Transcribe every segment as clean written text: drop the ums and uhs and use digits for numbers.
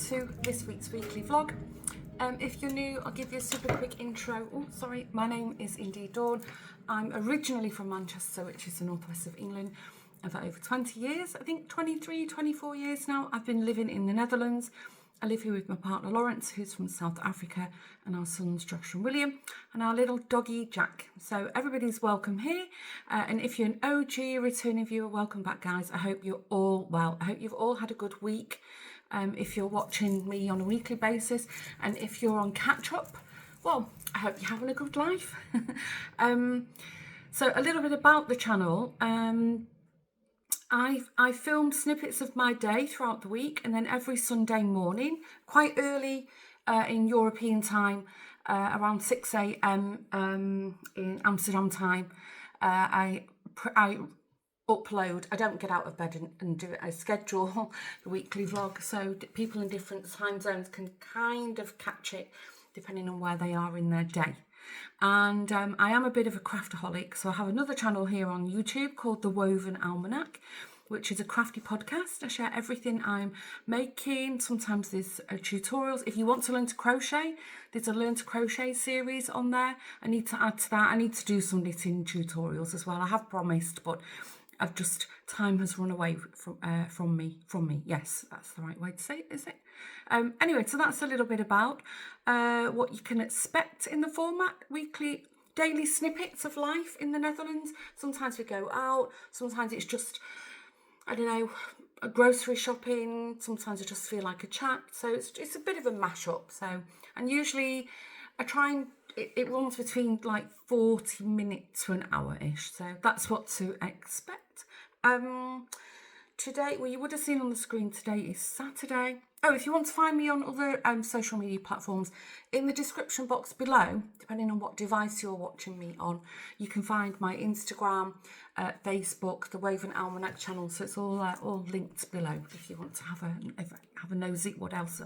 to this week's weekly vlog. If you're new, I'll give you a super quick intro. Oh, sorry, my name is indeed Dawn. I'm originally from Manchester, which is the northwest of England. For over 20 years, I think 23, 24 years now, I've been living in the Netherlands. I live here with my partner Lawrence, who's from South Africa, and our sons Josh and William, and our little doggy Jack. So everybody's welcome here. And if you're an OG returning viewer, welcome back, guys. I hope you're all well. I hope you've all had a good week. If you're watching me on a weekly basis, and if you're on catch up, well, I hope you're having a good life. So a little bit about the channel. I filmed snippets of my day throughout the week, and then every Sunday morning, quite early in European time, around 6 a.m. In Amsterdam time, I upload. I don't get out of bed and do it. I schedule the weekly vlog so people in different time zones can kind of catch it depending on where they are in their day. And I am a bit of a craftaholic, so I have another channel here on YouTube called The Woven Almanac, which is a crafty podcast. I share everything I'm making. Sometimes there's tutorials. If you want to learn to crochet, there's a Learn to Crochet series on there. I need to add to that. I need to do some knitting tutorials as well. I have promised, but I've just, time has run away from me. Yes, that's the right way to say it, is it? Anyway, so that's a little bit about what you can expect in the format. Weekly, daily snippets of life in the Netherlands. Sometimes we go out, sometimes it's just, I don't know, a grocery shopping. Sometimes I just feel like a chat. So it's a bit of a mashup. So, and usually I try and, it runs between like 40 minutes to an hour-ish. So that's what to expect. Today, well, you would have seen on the screen, today is Saturday. Oh, if you want to find me on other social media platforms, in the description box below, depending on what device you're watching me on, you can find my Instagram, Facebook, the Woven Almanac channel. So it's all linked below if you want to have a nosy what else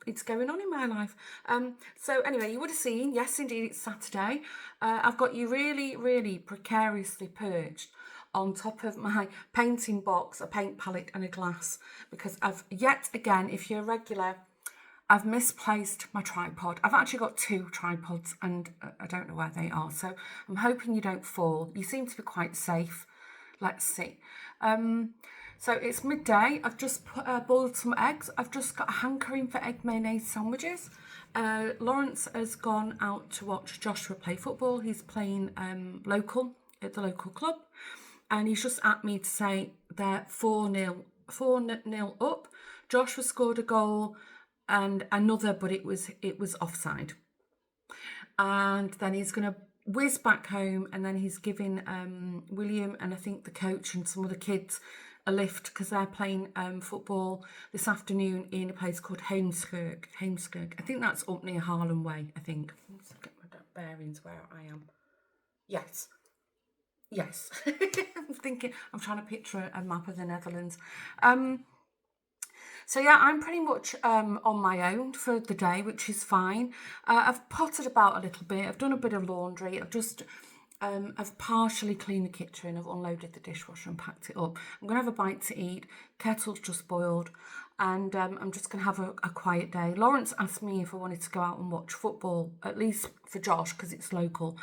it's going on in my life. So anyway, you would have seen, yes, indeed, it's Saturday. I've got you really, really precariously perched on top of my painting box, a paint palette and a glass, because I've yet again, if you're a regular, I've misplaced my tripod. I've actually got two tripods and I don't know where they are, so I'm hoping you don't fall. You seem to be quite safe. Let's see. So it's midday. I've just boiled some eggs. I've just got a hankering for egg mayonnaise sandwiches. Lawrence has gone out to watch Joshua play football. He's playing local at the local club. And he's just at me to say they're 4-0 up. Joshua scored a goal and another, but it was offside. And then he's going to whiz back home, and then he's giving William and I think the coach and some other kids a lift because they're playing football this afternoon in a place called Heemskerk. I think that's up near Harlem Way, I think. Let's get my bearings where I am. Yes. I'm trying to picture a map of the Netherlands. So yeah, I'm pretty much on my own for the day, which is fine. I've potted about a little bit. I've done a bit of laundry. I've partially cleaned the kitchen. I've unloaded the dishwasher and packed it up. I'm going to have a bite to eat. Kettle's just boiled. And I'm just going to have a quiet day. Lawrence asked me if I wanted to go out and watch football, at least for Josh, because it's local.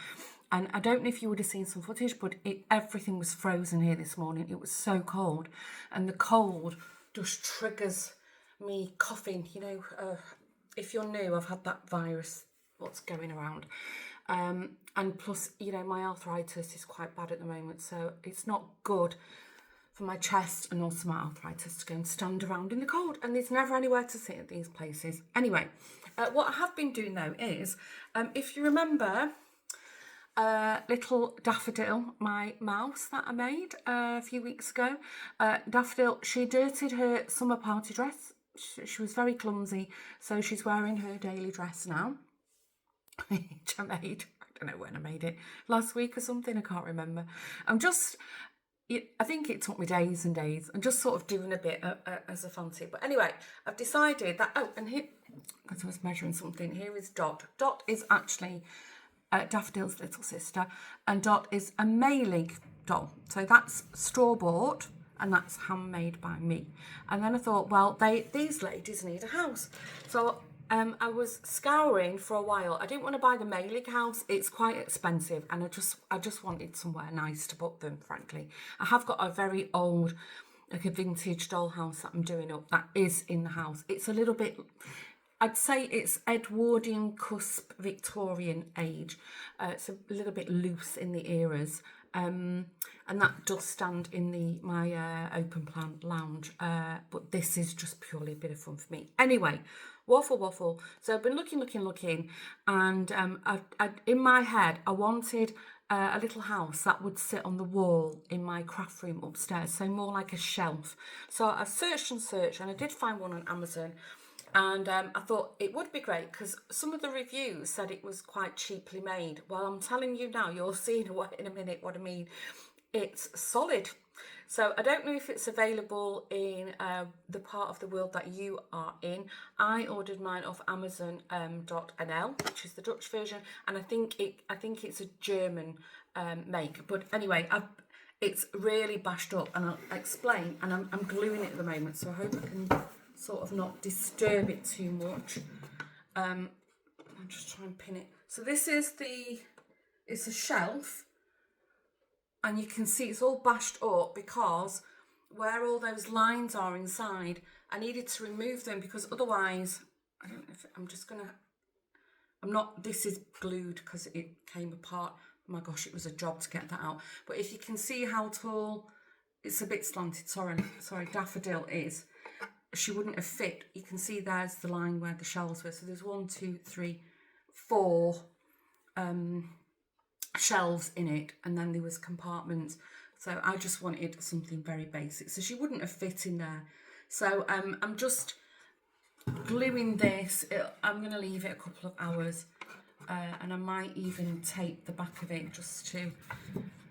And I don't know if you would have seen some footage, but everything was frozen here this morning. It was so cold. And the cold just triggers me coughing. You know, if you're new, I've had that virus, what's going around. And plus, you know, my arthritis is quite bad at the moment. So it's not good for my chest and also my arthritis to go and stand around in the cold. And there's never anywhere to sit at these places. Anyway, what I have been doing, though, is, if you remember... little Daffodil, my mouse that I made a few weeks ago. Daffodil, she dirtied her summer party dress. She was very clumsy, so she's wearing her daily dress now, which I made. I don't know when I made it, last week or something, I can't remember. I think it took me days and days. I'm just sort of doing a bit as a fancy. But anyway, I've decided that, and here, because I was measuring something, here is Dot. Dot is actually... Daffodil's little sister, and Dot is a mailing doll. So that's store-bought, and that's handmade by me. And then I thought, well, these ladies need a house. So I was scouring for a while. I didn't want to buy the mailing house. It's quite expensive, and I just wanted somewhere nice to put them, frankly. I have got a very old, like a vintage dollhouse that I'm doing up that is in the house. It's a little bit, I'd say it's Edwardian cusp Victorian age. It's a little bit loose in the eras. And that does stand in my open plan lounge. But this is just purely a bit of fun for me. Anyway, waffle. So I've been looking, and in my head, I wanted a little house that would sit on the wall in my craft room upstairs, so more like a shelf. So I searched, and I did find one on Amazon. And I thought it would be great because some of the reviews said it was quite cheaply made. Well, I'm telling you now, you'll see in a minute what I mean. It's solid. So I don't know if it's available in the part of the world that you are in. I ordered mine off Amazon.nl, which is the Dutch version, and I think it's a German make. But anyway, it's really bashed up, and I'll explain. And I'm gluing it at the moment, so I hope I can sort of not disturb it too much. I'll just try and pin it. So this is it's a shelf, and you can see it's all bashed up because where all those lines are inside, I needed to remove them because otherwise, I don't know if this is glued because it came apart. Oh my gosh, it was a job to get that out. But if you can see how tall, it's a bit slanted, sorry, Daffodil is. She wouldn't have fit. You can see there's the line where the shelves were. So there's 1, 2, 3, 4 shelves in it, and then there was compartments. So I just wanted something very basic. So she wouldn't have fit in there. So I'm just gluing this. I'm going to leave it a couple of hours, and I might even tape the back of it just to.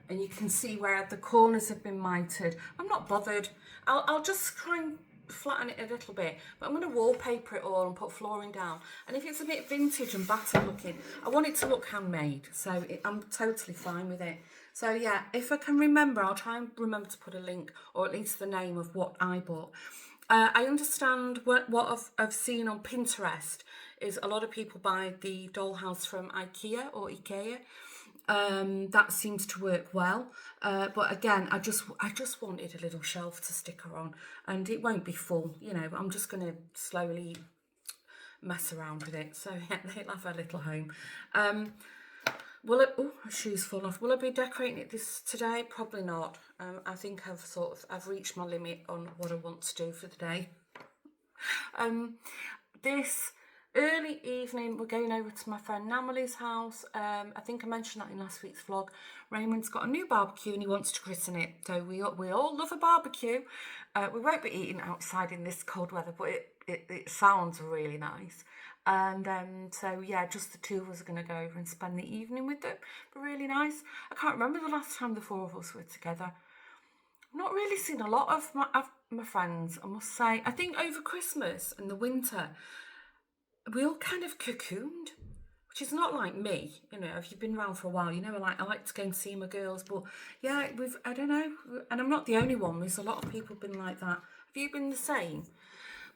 And you can see where the corners have been mitered. I'm not bothered. I'll just try and flatten it a little bit, but I'm going to wallpaper it all and put flooring down. And if it's a bit vintage and battered looking, I want it to look handmade, so I'm totally fine with it. So yeah, if I can remember, I'll try and remember to put a link, or at least the name of what I bought. I understand what I've seen on Pinterest is a lot of people buy the dollhouse from IKEA. That seems to work well, but again, I just wanted a little shelf to stick her on, and it won't be full, you know. I'm just going to slowly mess around with it. So yeah, they'll have a little home. Oh, my shoe's full off. Will I be decorating it today? Probably not. I think I've reached my limit on what I want to do for the day. This early evening, we're going over to my friend Namalie's house. I think I mentioned that in last week's vlog. Raymond's got a new barbecue and he wants to christen it. So we all love a barbecue. We won't be eating outside in this cold weather, but it sounds really nice. And so yeah, just the two of us are going to go over and spend the evening with them. But really nice. I can't remember the last time the four of us were together. I've not really seen a lot of my friends, I must say. I think over Christmas and the winter, we all kind of cocooned, which is not like me. You know, if you've been around for a while, you know, I like to go and see my girls. But yeah, I don't know, and I'm not the only one. There's a lot of people been like that. Have you been the same?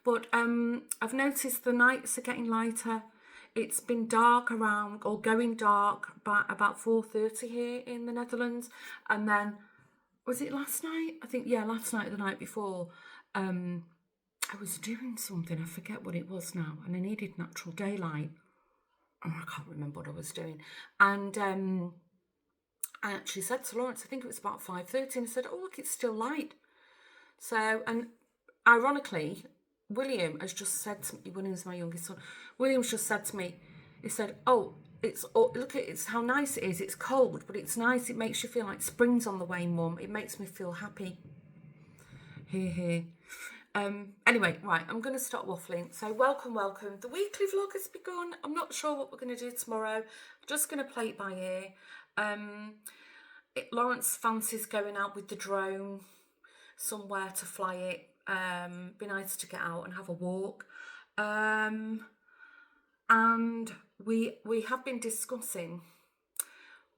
But I've noticed the nights are getting lighter. It's been dark around, or going dark, by about 4:30 here in the Netherlands. And then, was it last night? I think, yeah, last night, the night before, I was doing something, I forget what it was now, and I needed natural daylight. Oh, I can't remember what I was doing. And I actually said to Lawrence, I think it was about 5:30, and I said, oh, look, it's still light. So, and ironically, William has just said to me, William's my youngest son, William's just said to me, he said, look at it's how nice it is. It's cold, but it's nice. It makes you feel like spring's on the way, Mum. It makes me feel happy. Here. Anyway, right, I'm going to start waffling. So welcome. The weekly vlog has begun. I'm not sure what we're going to do tomorrow. I'm just going to play it by ear. Lawrence fancies going out with the drone somewhere to fly it. Be nice to get out and have a walk. And we have been discussing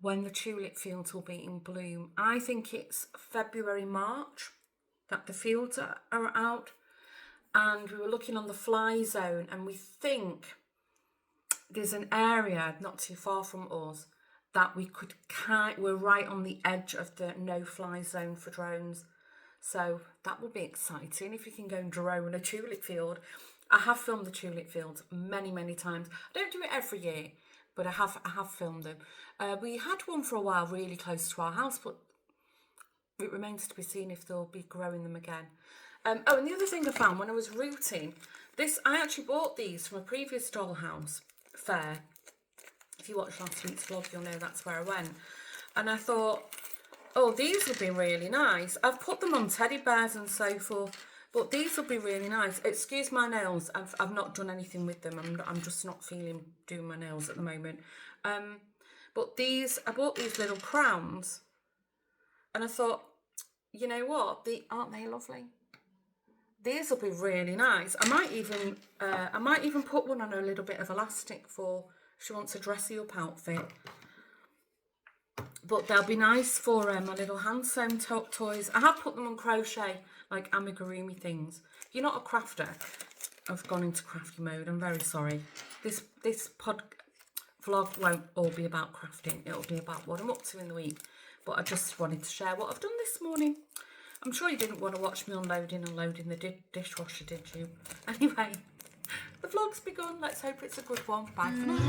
when the tulip fields will be in bloom. I think it's February, March. that the fields are out, and we were looking on the fly zone, and we think there's an area not too far from us that we're right on the edge of the no fly zone for drones. So that will be exciting if you can go and drone a tulip field. I have filmed the tulip fields many times. I don't do it every year, but I have filmed them. We had one for a while really close to our house, but it remains to be seen if they'll be growing them again. And the other thing I found when I was rooting, I actually bought these from a previous dollhouse fair. If you watched last week's vlog, you'll know that's where I went. And I thought, oh, these would be really nice. I've put them on teddy bears and so forth, but these will be really nice. Excuse my nails. I've not done anything with them. I'm just not feeling doing my nails at the moment. But I bought these little crowns, and I thought, you know what? Aren't they lovely? These will be really nice. I might even put one on a little bit of elastic for if she wants a dressy up outfit. But they'll be nice for my little hand sewn toys. I have put them on crochet, like amigurumi things. If you're not a crafter, I've gone into crafty mode. I'm very sorry. This vlog won't all be about crafting. It'll be about what I'm up to in the week. But I just wanted to share what I've done this morning. I'm sure you didn't want to watch me unloading and loading the dishwasher, did you? Anyway, the vlog's begun. Let's hope it's a good one. Bye for now.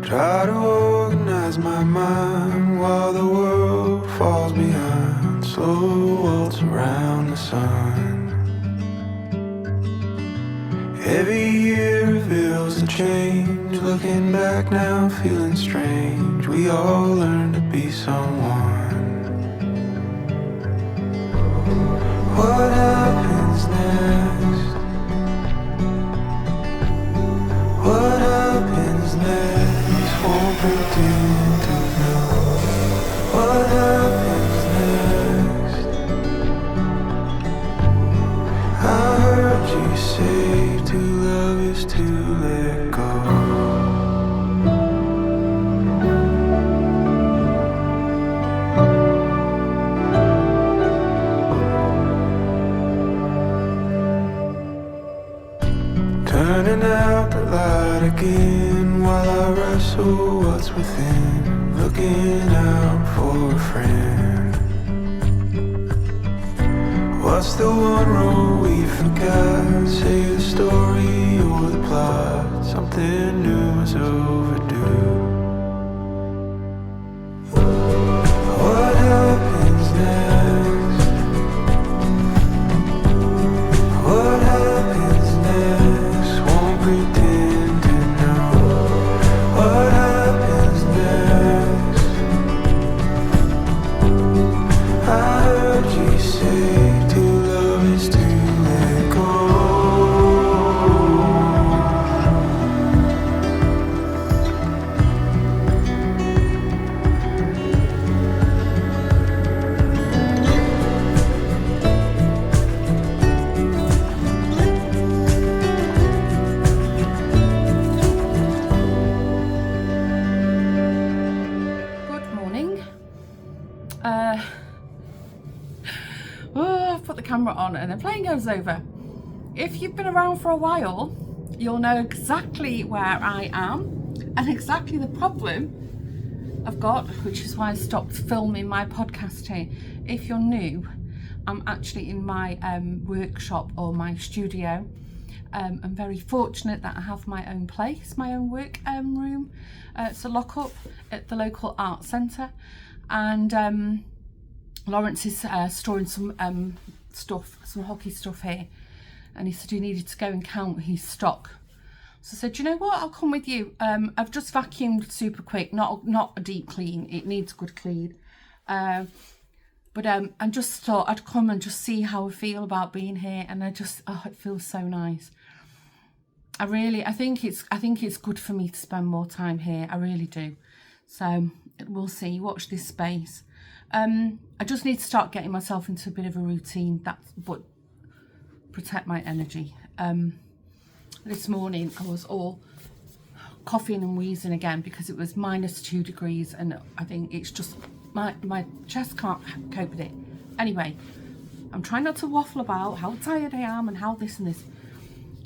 Try to organize my mind while the world falls behind. Slow waltz around the sun. Every year reveals a change. Looking back now, feeling strange. We all learn to be someone. What happens next? What happens next? Won't pretend to know. What happens next? I heard you say to love is to let go. Turning out the light again while I wrestle what's within. Looking out for a friend. What's the one rule we forgot? Say the story or the plot. Something new is overdue. What happens next? What happens next? Won't pretend to know. What happens next? I heard you say to love is to let go. Good morning. I've put the camera on and the plane goes over. If you've been around for a while, you'll know exactly where I am and exactly the problem I've got, which is why I stopped filming my podcast here. If you're new, I'm actually in my workshop or my studio. I'm very fortunate that I have my own place, my own work room. It's a lock up at the local art centre, and Lawrence is storing some stuff, some hockey stuff here, and he said he needed to go and count his stock. So I said, you know what, I'll come with you. I've just vacuumed super quick, not a deep clean, it needs a good clean. But I just thought I'd come and just see how I feel about being here, and it feels so nice. I think it's good for me to spend more time here. I really do. So we'll see. Watch this space. I just need to start getting myself into a bit of a routine. But protect my energy. There's this morning I was all coughing and wheezing again because it was -2 degrees, and I think it's just my chest can't cope with it. Anyway, I'm trying not to waffle about how tired I am and how this and this.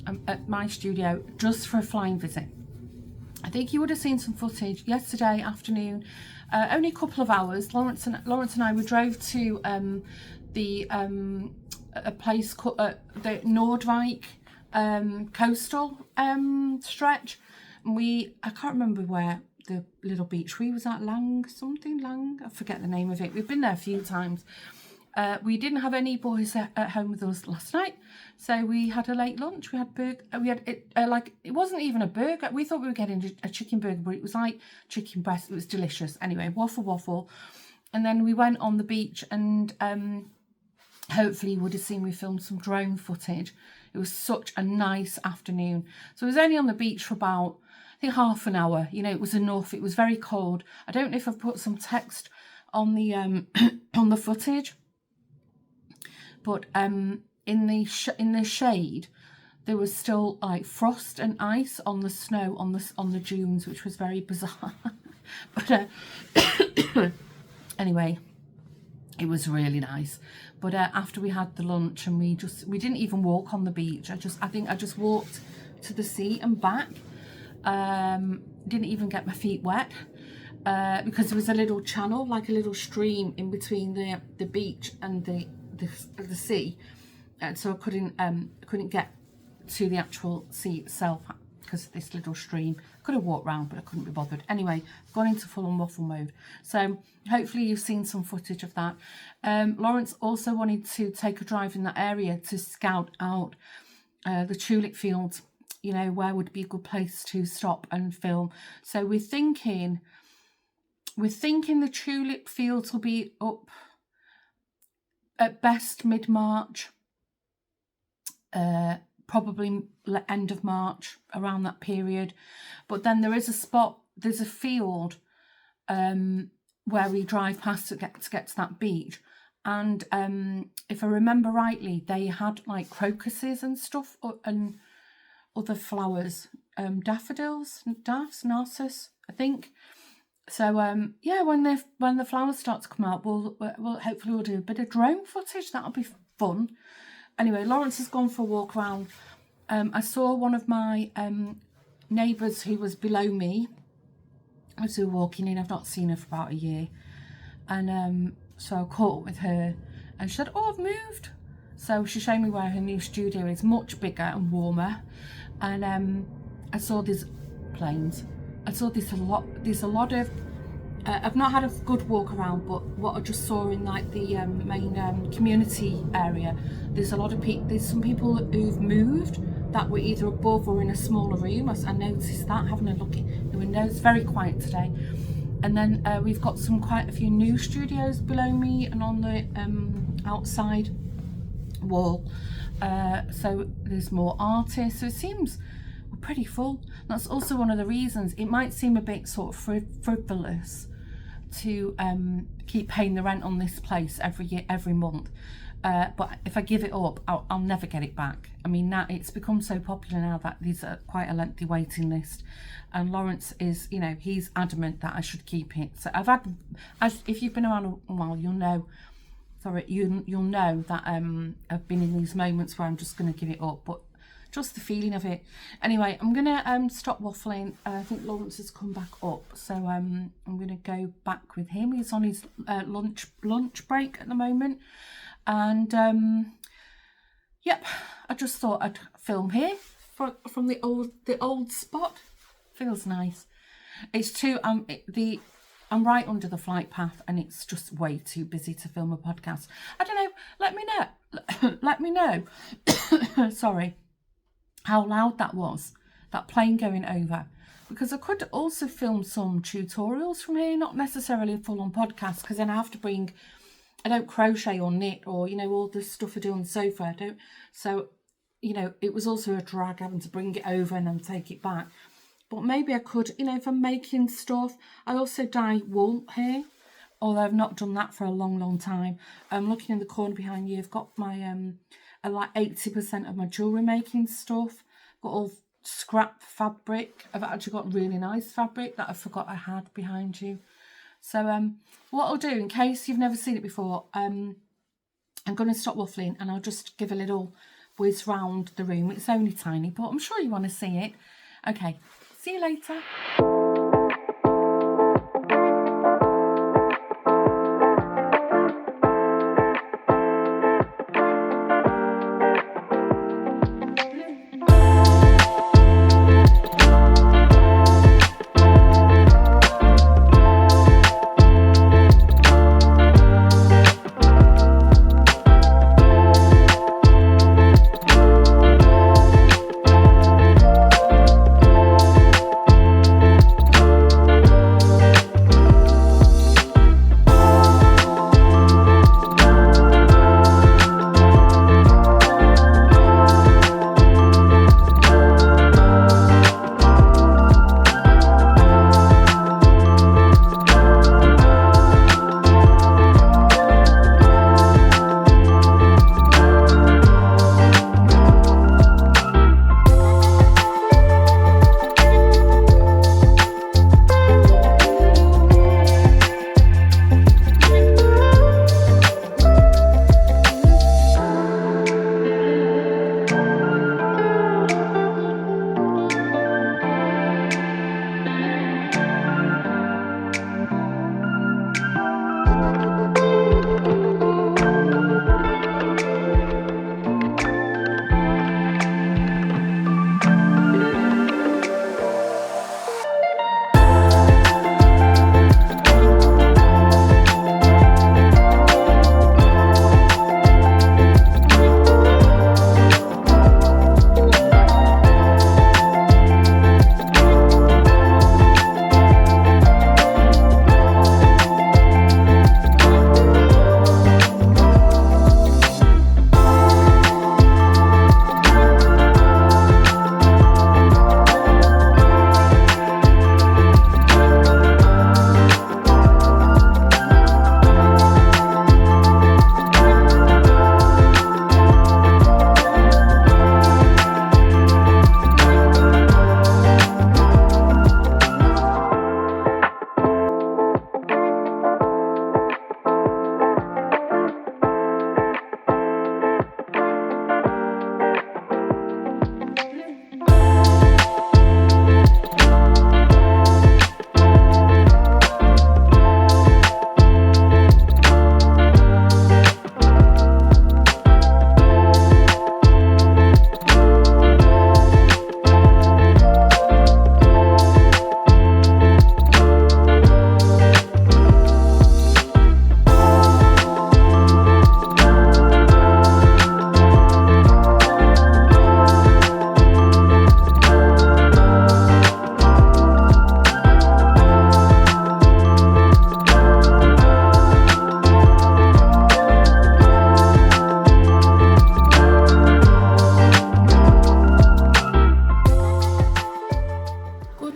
I'm at my studio just for a flying visit. I think you would have seen some footage yesterday afternoon, only a couple of hours. Lawrence and I, we drove to a place called the Nordvik coastal stretch. And I can't remember where the little beach we was at, Lang, I forget the name of it. We've been there a few times. We didn't have any boys at home with us last night, so we had a late lunch. We had it wasn't even a burger. We thought we were getting a chicken burger, but it was like chicken breast. It was delicious. Anyway, waffle, and then we went on the beach, and hopefully you would have seen we filmed some drone footage. It was such a nice afternoon. So it was only on the beach for about, I think, half an hour. You know, it was enough. It was very cold. I don't know if I've put some text on the on the footage, but in the shade there was still like frost and ice on the snow on the dunes, which was very bizarre. But anyway, it was really nice. But after we had the lunch, and we didn't even walk on the beach. I think I just walked to the sea and back. Didn't even get my feet wet because there was a little channel, like a little stream in between the beach and the sea, and so I couldn't get to the actual sea itself because of this little stream. I could have walked around, but I couldn't be bothered. Anyway, I've gone into full on waffle mode. So hopefully you've seen some footage of that. Lawrence also wanted to take a drive in that area to scout out the tulip fields, you know, where would be a good place to stop and film. So we're thinking the tulip fields will be up at best mid-March, probably end of March, around that period. But then there's a field where we drive past to get to that beach, and if I remember rightly, they had like crocuses and stuff and other flowers, daffodils, narcissus, I think. So yeah, when the flowers start to come out, we'll hopefully we'll do a bit of drone footage. That'll be fun. Anyway, Lawrence has gone for a walk around. I saw one of my neighbours who was below me as we were walking in. I've not seen her for about a year, and so I caught up with her, and she said, "Oh, I've moved." So she showed me where her new studio is, much bigger and warmer. And I saw these planes. I saw there's a lot of, I've not had a good walk around, but what I just saw in like the main community area, there's some people who've moved that were either above or in a smaller room. I noticed that, having a look in the windows. It's very quiet today. And then we've got quite a few new studios below me and on the outside wall. So there's more artists. So it seems we're pretty full. That's also one of the reasons it might seem a bit sort of frivolous to keep paying the rent on this place every month. But if I give it up, I'll never get it back. I mean, now it's become so popular now that there's quite a lengthy waiting list. And Lawrence is, you know, he's adamant that I should keep it. So if you've been around a while, you'll know. Sorry, you'll know that I've been in these moments where I'm just going to give it up. But just the feeling of it. Anyway, I'm going to stop waffling. I think Lawrence has come back up. So I'm going to go back with him. He's on his lunch break at the moment. And yep, I just thought I'd film here from the old spot. Feels nice. It's too I'm right under the flight path, and it's just way too busy to film a podcast. I don't know. Let me know. Let me know. Sorry, how loud that was. That plane going over. Because I could also film some tutorials from here, not necessarily a full-on podcast, because then I have to bring. I don't crochet or knit or, you know, all the stuff I do on the sofa. I don't. So, you know, it was also a drag having to bring it over and then take it back. But maybe I could, you know, if I'm making stuff. I also dye wool here, although I've not done that for a long, long time. Looking in the corner behind you, I've got my, like 80% of my jewellery making stuff. Got all scrap fabric. I've actually got really nice fabric that I forgot I had behind you. So what I'll do, in case you've never seen it before, I'm going to stop waffling and I'll just give a little whiz round the room. It's only tiny, but I'm sure you want to see it. Okay, see you later.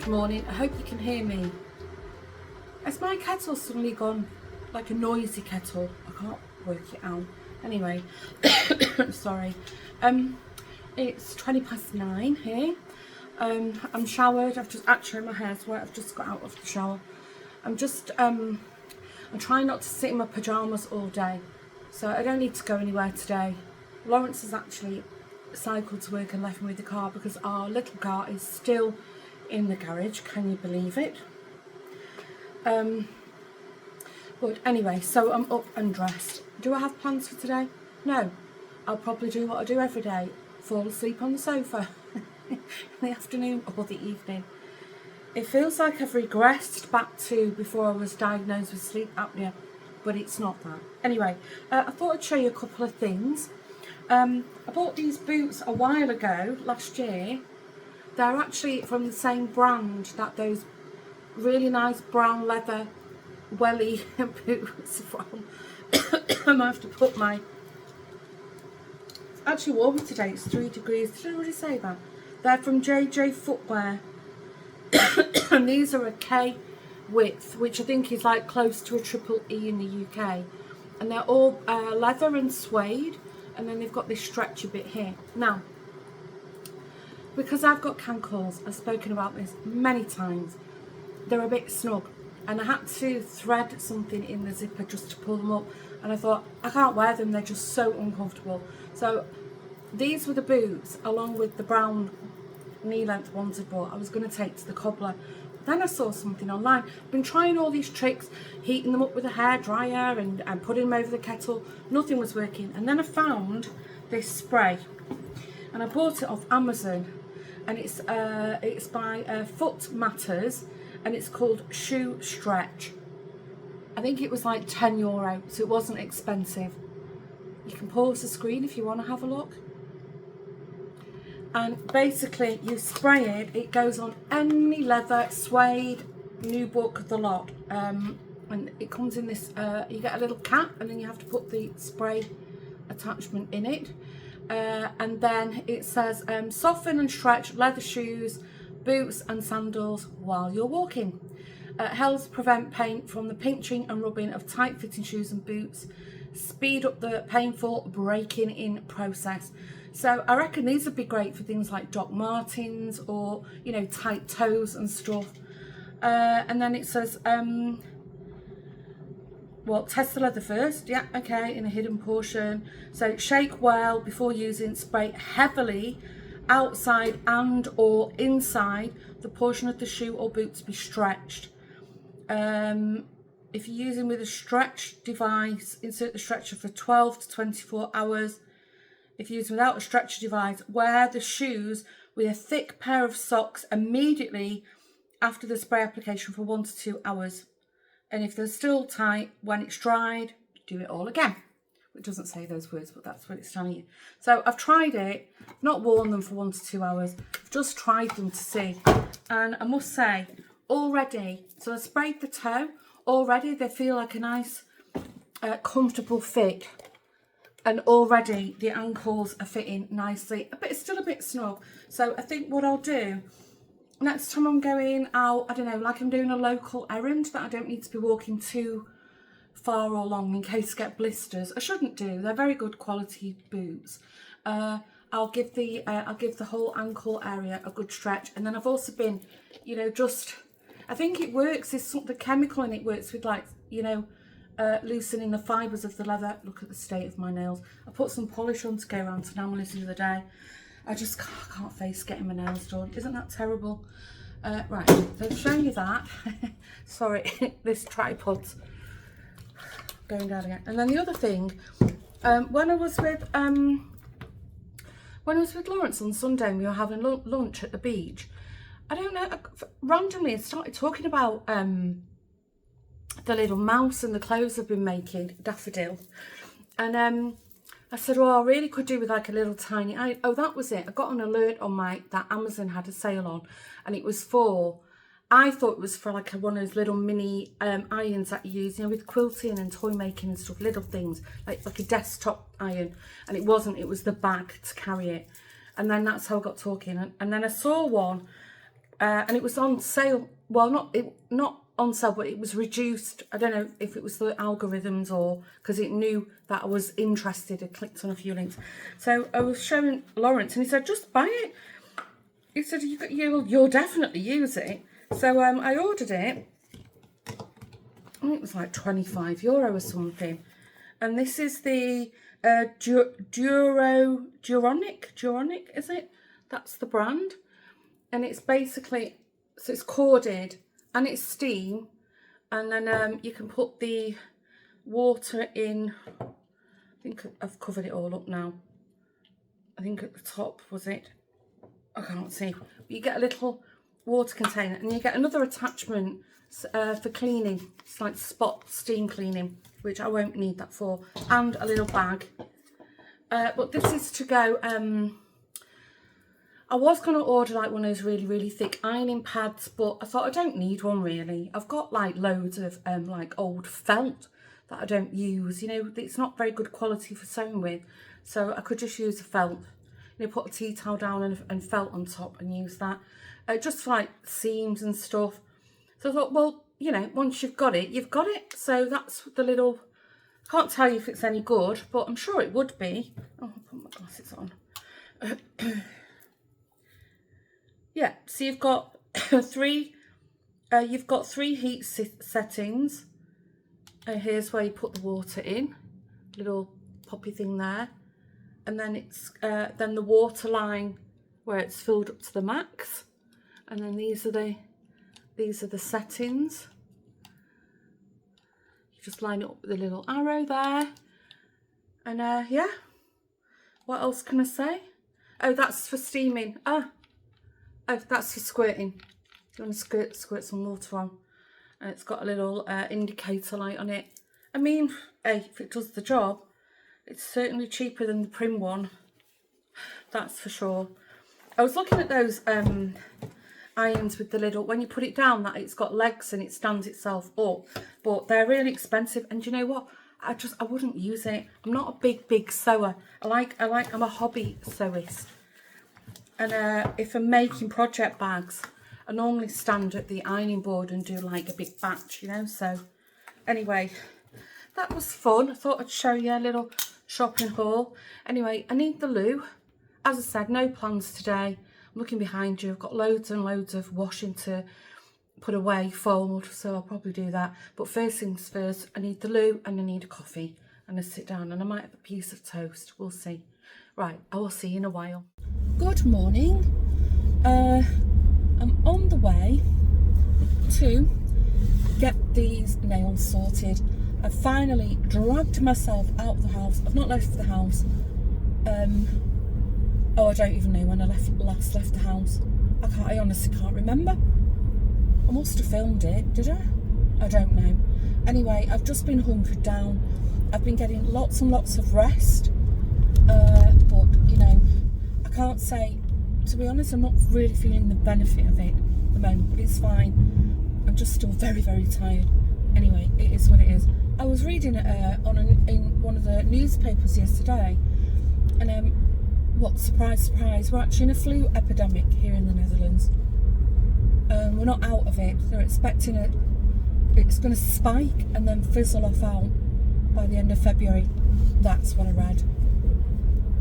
Morning. I hope you can hear me. Has my kettle suddenly gone like a noisy kettle? I can't work it out. Anyway, sorry. It's 9:20 here. I'm showered. I've just actually my hair's wet. I've just got out of the shower. I'm trying not to sit in my pajamas all day, so I don't need to go anywhere today. Lawrence has actually cycled to work and left me with the car because our little car is still in the garage. Can you believe it? But anyway, so I'm up and dressed. Do I have plans for today? No. I'll probably do what I do every day, fall asleep on the sofa in the afternoon or the evening. It feels like I've regressed back to before I was diagnosed with sleep apnea, but it's not that. Anyway, I thought I'd show you a couple of things. I bought these boots a while ago, last year. They're actually from the same brand that those really nice brown leather welly boots from. I might have to put my... It's actually warmer today, it's 3 degrees. Did I already say that? They're from JJ Footwear. And these are a K width, which I think is like close to a triple E in the UK. And they're all leather and suede. And then they've got this stretchy bit here. Now, because I've got cankles, I've spoken about this many times, they're a bit snug, and I had to thread something in the zipper just to pull them up, and I thought, I can't wear them, they're just so uncomfortable. So these were the boots, along with the brown knee-length ones I bought, I was going to take to the cobbler. Then I saw something online. I've been trying all these tricks, heating them up with a hairdryer and putting them over the kettle. Nothing was working. And then I found this spray, and I bought it off Amazon, and it's by Foot Matters, and it's called Shoe Stretch. I think it was like €10, so it wasn't expensive. You can pause the screen if you want to have a look. And basically you spray it, it goes on any leather, suede, nubuck, the lot, and it comes in this, you get a little cap, and then you have to put the spray attachment in it, and then it says soften and stretch leather shoes, boots and sandals while you're walking. Helps prevent pain from the pinching and rubbing of tight fitting shoes and boots, speed up the painful breaking in process. So I reckon these would be great for things like Doc Martens, or, you know, tight toes and stuff. And then it says, well, test the leather first. Yeah, okay, in a hidden portion. So shake well before using. Spray heavily outside and or inside the portion of the shoe or boot to be stretched. If you're using with a stretch device, insert the stretcher for 12 to 24 hours. If you're using without a stretcher device, wear the shoes with a thick pair of socks immediately after the spray application for 1 to 2 hours. And if they're still tight when it's dried, do it all again. It doesn't say those words, but that's what it's telling you. So I've tried it, not worn them for 1 to 2 hours. I've just tried them to see. And I must say, already, so I sprayed the toe, already they feel like a nice, comfortable fit. And already the ankles are fitting nicely, but it's still a bit snug. So I think what I'll do, next time I'm going out, I don't know, like I'm doing a local errand that I don't need to be walking too far or long in case I get blisters. I shouldn't do. They're very good quality boots. I'll give the whole ankle area a good stretch, and then I've also been, you know, just, I think it works. There's something chemical in it, works with, like, you know, loosening the fibres of the leather. Look at the state of my nails. I put some polish on to go around to Namalie's the other day. I just can't face getting my nails done. Isn't that terrible? Right, so I've shown you that. Sorry, this tripod's going down again. And then the other thing, when I was with Lawrence on Sunday, and we were having lunch at the beach, I don't know, randomly I started talking about the little mouse and the clothes I've been making, daffodil. And I said, well, I really could do with like a little tiny iron. Oh, that was it. I got an alert on that Amazon had a sale on, and it was for, I thought it was for like one of those little mini irons that you use, you know, with quilting and toy making and stuff, little things, like a desktop iron. And it wasn't, it was the bag to carry it. And then that's how I got talking. And then I saw one, and it was on sale. Well, not on sale, but it was reduced. I don't know if it was the algorithms or because it knew that I was interested. I clicked on a few links. So I was showing Lawrence, and he said, just buy it. He said, you'll definitely use it. So I ordered it. I think it was like €25 or something. And this is the Duronic, is it? That's the brand. And it's basically, so it's corded and it's steam. And then you can put the water in. I think I've covered it all up now. I think at the top, was it? I can't see. But you get a little water container, and you get another attachment for cleaning. It's like spot steam cleaning, which I won't need that for, and a little bag. But this is to go, I was going to order like one of those really, really thick ironing pads, but I thought I don't need one really. I've got like loads of like old felt that I don't use. You know, it's not very good quality for sewing with, so I could just use a felt. You know, put a tea towel down and felt on top and use that. Just for like seams and stuff. So I thought, well, you know, once you've got it, you've got it. So that's the little, can't tell you if it's any good, but I'm sure it would be. Oh, I'll put my glasses on. yeah, so you've got three heat settings. Here's where you put the water in, little poppy thing there, and then it's then the water line where it's filled up to the max, and then these are the settings. You just line it up with a little arrow there, and yeah, what else can I say? Oh, that's for steaming. Oh, that's for squirting. You want to squirt some water on, and it's got a little indicator light on it. I mean, hey, if it does the job, it's certainly cheaper than the Prim one, that's for sure. I was looking at those irons with the little, when you put it down, that it's got legs and it stands itself up, but they're really expensive. And you know what? I wouldn't use it. I'm not a big sewer. I'm a hobby sewist. And if I'm making project bags, I normally stand at the ironing board and do like a big batch, you know. So anyway, that was fun. I thought I'd show you a little shopping haul. Anyway, I need the loo. As I said, no plans today. I'm looking behind you. I've got loads and loads of washing to put away, fold, so I'll probably do that. But first things first, I need the loo and I need a coffee and a sit down, and I might have a piece of toast. We'll see. Right, I will see you in a while. Good morning. I'm on the way to get these nails sorted. I've finally dragged myself out of the house. I've not left the house. Oh, I don't even know when I last left the house. I honestly can't remember. I must have filmed it, did I? I don't know. Anyway, I've just been hunkered down. I've been getting lots and lots of rest. But, you know, I can't say, to be honest, I'm not really feeling the benefit of it at the moment, but it's fine. I'm just still very, very tired. Anyway, it is what it is. I was reading in one of the newspapers yesterday, and what, surprise, surprise, we're actually in a flu epidemic here in the Netherlands. We're not out of it. They're expecting it's going to spike and then fizzle off out by the end of February. That's what I read.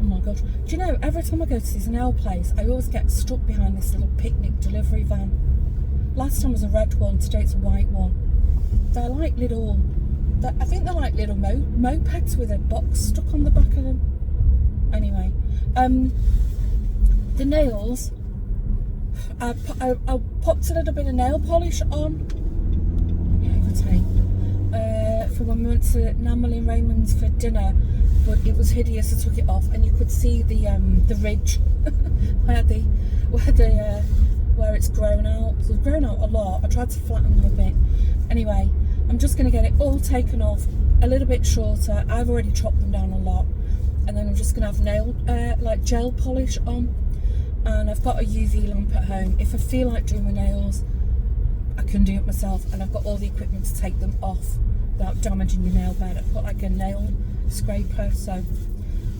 Oh my gosh. Do you know, every time I go to this nail place, I always get stuck behind this little picnic delivery van. Last time was a red one, today it's a white one. They're like little, I think they're like little mopeds with a box stuck on the back of them. Anyway, the nails, I popped a little bit of nail polish on. For when we went to Namel Raymond's for dinner, but it was hideous. I took it off, and you could see the ridge where it's grown out. So it's grown out a lot. I tried to flatten them a bit. Anyway, I'm just going to get it all taken off, a little bit shorter. I've already chopped them down a lot, and then I'm just going to have nail like gel polish on. And I've got a UV lamp at home. If I feel like doing my nails, I can do it myself, and I've got all the equipment to take them off without damaging your nail bed. I've got like a nail scraper, so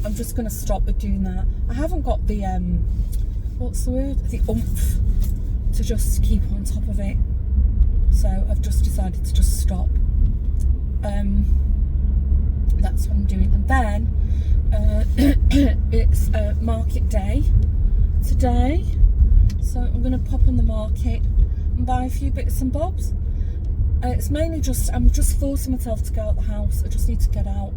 I'm just going to stop with doing that. I haven't got the what's the word, the oomph to just keep on top of it, so I've just decided to just stop. That's what I'm doing. And then it's market day today, so I'm going to pop on the market and buy a few bits and bobs. It's mainly just, I'm just forcing myself to go out the house. I just need to get out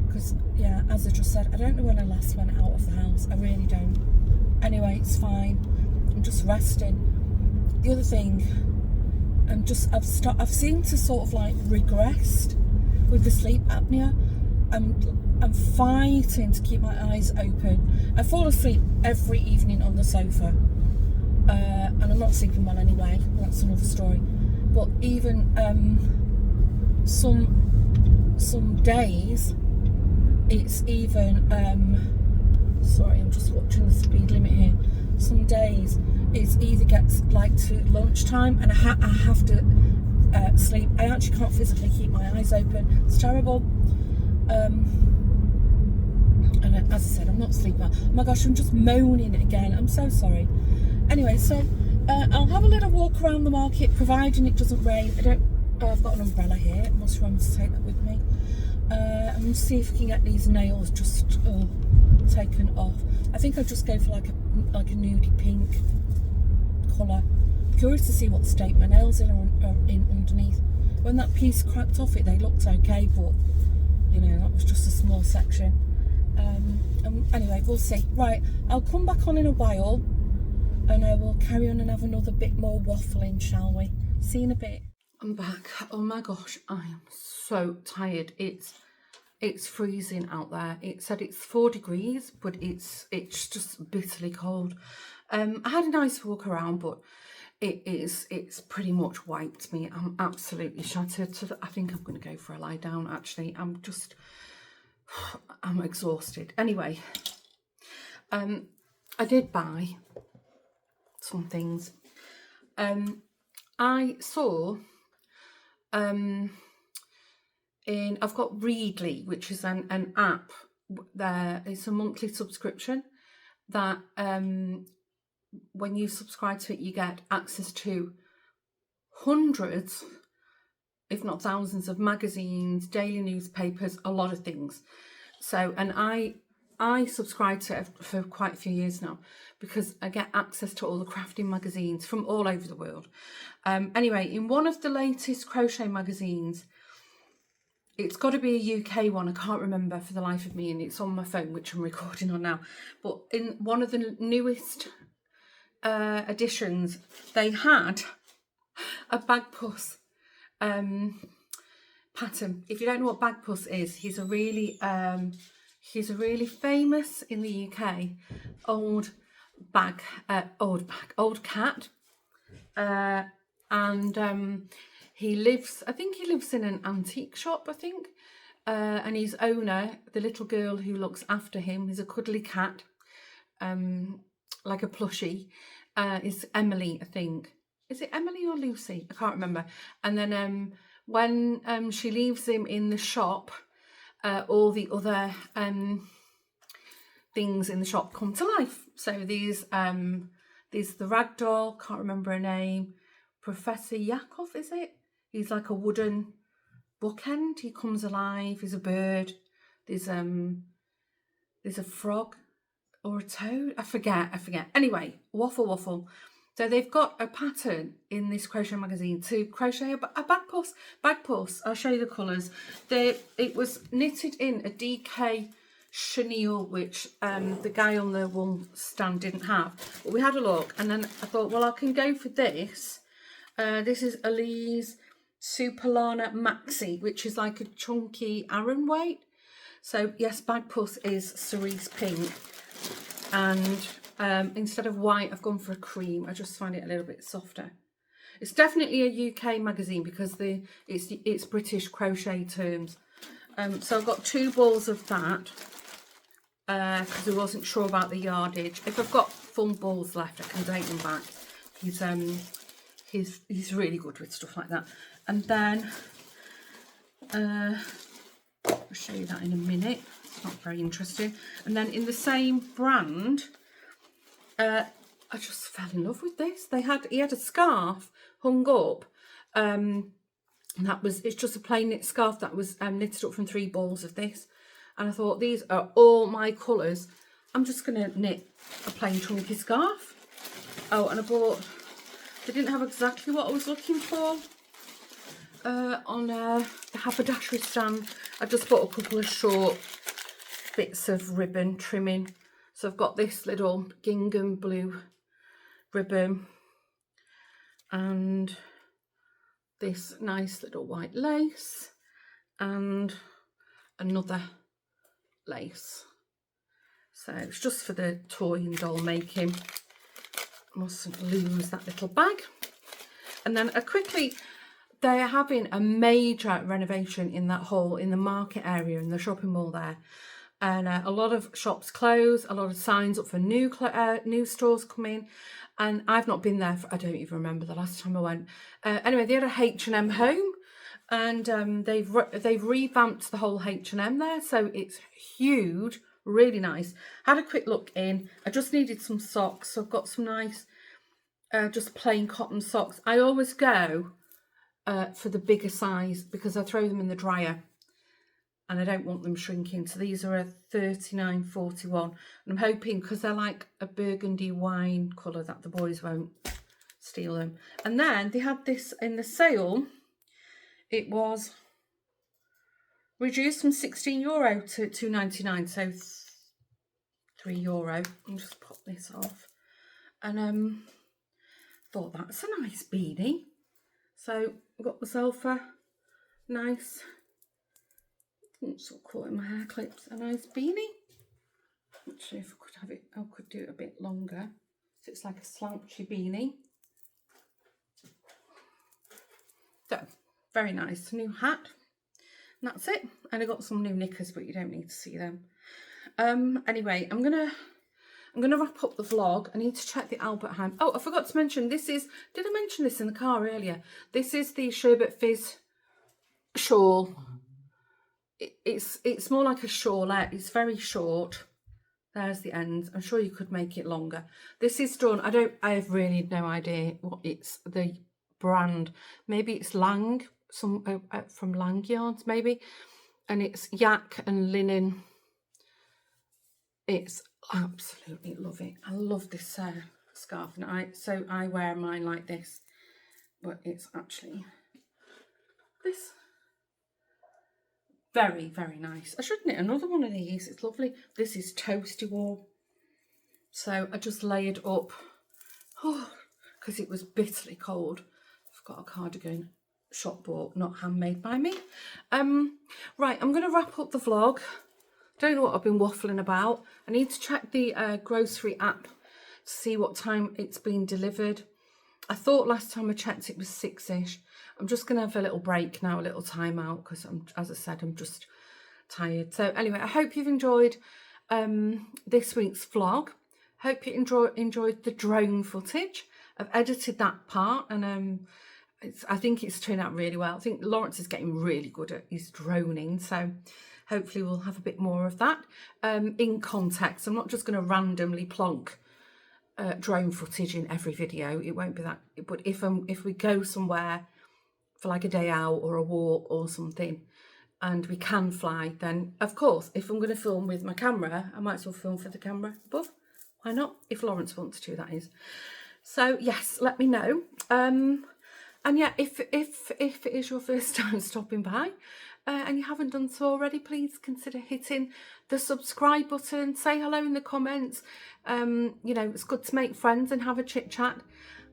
because, yeah, as I just said, I don't know when I last went out of the house. I really don't. Anyway, it's fine. I'm just resting. The other thing, I've seemed to sort of like regressed with the sleep apnea. I'm fighting to keep my eyes open. I fall asleep every evening on the sofa, and I'm not sleeping well anyway. That's another story. But even some days, it's even sorry, I'm just watching the speed limit here. Some days it either gets like to lunchtime and I have to sleep. I actually can't physically keep my eyes open. It's terrible. And as I said, I'm not sleeping well. Oh my gosh, I'm just moaning again. I'm so sorry. Anyway, so I'll have a little walk around the market, providing it doesn't rain. I've got an umbrella here. I must remember to take that with me. I'm going to see if I can get these nails just taken off. I think I'll just go for like a nudie pink. colour. Curious to see what state my nails are in underneath. When that piece cracked off it, they looked okay, but you know, that was just a small section. Anyway, we'll see. Right, I'll come back on in a while and we'll carry on and have another bit more waffling, shall we? See you in a bit. I'm back. Oh my gosh, I am so tired. It's freezing out there. It said it's 4 degrees, but it's just bitterly cold. I had a nice walk around, but it's pretty much wiped me. I'm absolutely shattered. So I think I'm going to go for a lie down. Actually, I'm exhausted. Anyway, I did buy some things. I saw I've got Readly, which is an app. There it's a monthly subscription that when you subscribe to it, you get access to hundreds, if not thousands, of magazines, daily newspapers, a lot of things. So, and I subscribe to it for quite a few years now because I get access to all the crafting magazines from all over the world. Anyway, in one of the latest crochet magazines, it's got to be a UK one, I can't remember for the life of me, and it's on my phone, which I'm recording on now. But in one of the newest editions, they had a bagpuss pattern. If you don't know what bagpuss is, he's a really famous in the UK old cat, and he lives in an antique shop, I think, and his owner, the little girl who looks after him, is a cuddly cat, like a plushie, is Emily, I think. Is it Emily or Lucy? I can't remember. And then when she leaves him in the shop, all the other things in the shop come to life. So there's the ragdoll, can't remember her name, Professor Yakov, is it? He's like a wooden bookend. He comes alive. He's a bird. There's a frog or a toad. I forget. Anyway, waffle. So they've got a pattern in this crochet magazine to crochet a bagpuss. Bagpuss. I'll show you the colours. It was knitted in a DK chenille, which the guy on the wool stand didn't have. But we had a look, and then I thought, well, I can go for this. This is Elise Superlana Maxi, which is like a chunky Aran weight. So yes, bagpuss is cerise pink, and instead of white, I've gone for a cream. I just find it a little bit softer. It's definitely a UK magazine because it's British crochet terms. So I've got 2 balls of that because I wasn't sure about the yardage. If I've got full balls left, I can take them back. He's really good with stuff like that. And then I'll show you that in a minute. It's not very interesting. And then in the same brand, I just fell in love with this. He had a scarf hung up, and it's just a plain knit scarf that was knitted up from 3 balls of this. And I thought, these are all my colours. I'm just going to knit a plain chunky scarf. Oh, and they didn't have exactly what I was looking for on the haberdashery stand. I just bought a couple of short bits of ribbon trimming. So I've got this little gingham blue ribbon and this nice little white lace and another lace. So it's just for the toy and doll making. Mustn't lose that little bag. And then they're having a major renovation in the market area in the shopping mall there, and a lot of shops close, a lot of signs up for new stores coming, and I've not been there I don't even remember the last time I went. Anyway, they had a H&M home, and they've revamped the whole H&M there, so it's huge, really nice. Had a quick look in. I just needed some socks, so I've got some nice just plain cotton socks. I always go for the bigger size because I throw them in the dryer and I don't want them shrinking. So these are a 39.41, and I'm hoping because they're like a burgundy wine colour that the boys won't steal them. And then they had this in the sale. It was reduced from €16 to €2.99, so €3. I'll just pop this off. And thought that's a nice beanie. So I got myself a nice, it's all caught in my hair clips, a nice beanie. Actually, if I could have it, I could do it a bit longer. So it's like a slouchy beanie. So, very nice. New hat. And that's it. And I got some new knickers, but you don't need to see them. Anyway, I'm gonna wrap up the vlog. I need to check the Albert Heijn. Oh, I forgot to mention, this is, did I mention this in the car earlier? This is the Sherbet Fizz shawl. It's more like a shawlette. It's very short. There's the ends. I'm sure you could make it longer. This is done. I have really no idea what it's, the brand. Maybe it's Lang, from Lang Yarns maybe. And it's yak and linen. It's absolutely love it. I love this scarf. And so I wear mine like this, but it's actually this. Very, very nice. I should knit another one of these. It's lovely. This is toasty warm. So I just layered up, because it was bitterly cold. I've got a cardigan shop bought, not handmade by me. Right, I'm going to wrap up the vlog. Don't know what I've been waffling about. I need to check the grocery app to see what time it's been delivered. I thought last time I checked it was 6ish. I'm just going to have a little break now, a little time out, because as I said, I'm just tired. So anyway, I hope you've enjoyed this week's vlog. Hope you enjoyed the drone footage. I've edited that part, and I think it's turned out really well. I think Lawrence is getting really good at his droning, so hopefully we'll have a bit more of that in context. I'm not just going to randomly plonk drone footage in every video. It won't be that. But if we go somewhere for like a day out or a walk or something, and we can fly, then of course, if I'm going to film with my camera, I might as well film for the camera above. Why not? If Lawrence wants to, that is. So yes, let me know. And yeah, if it is your first time stopping by, and you haven't done so already, please consider hitting the subscribe button. Say hello in the comments. You know, it's good to make friends and have a chit chat.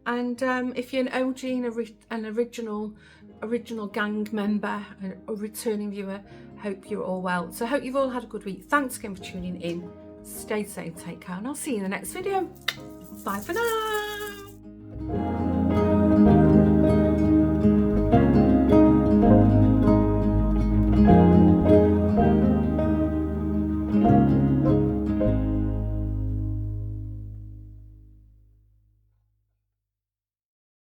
And if you're an OG and an original gang member, a returning viewer, hope you're all well. So I hope you've all had a good week. Thanks again for tuning in. Stay safe, take care, and I'll see you in the next video. Bye for now.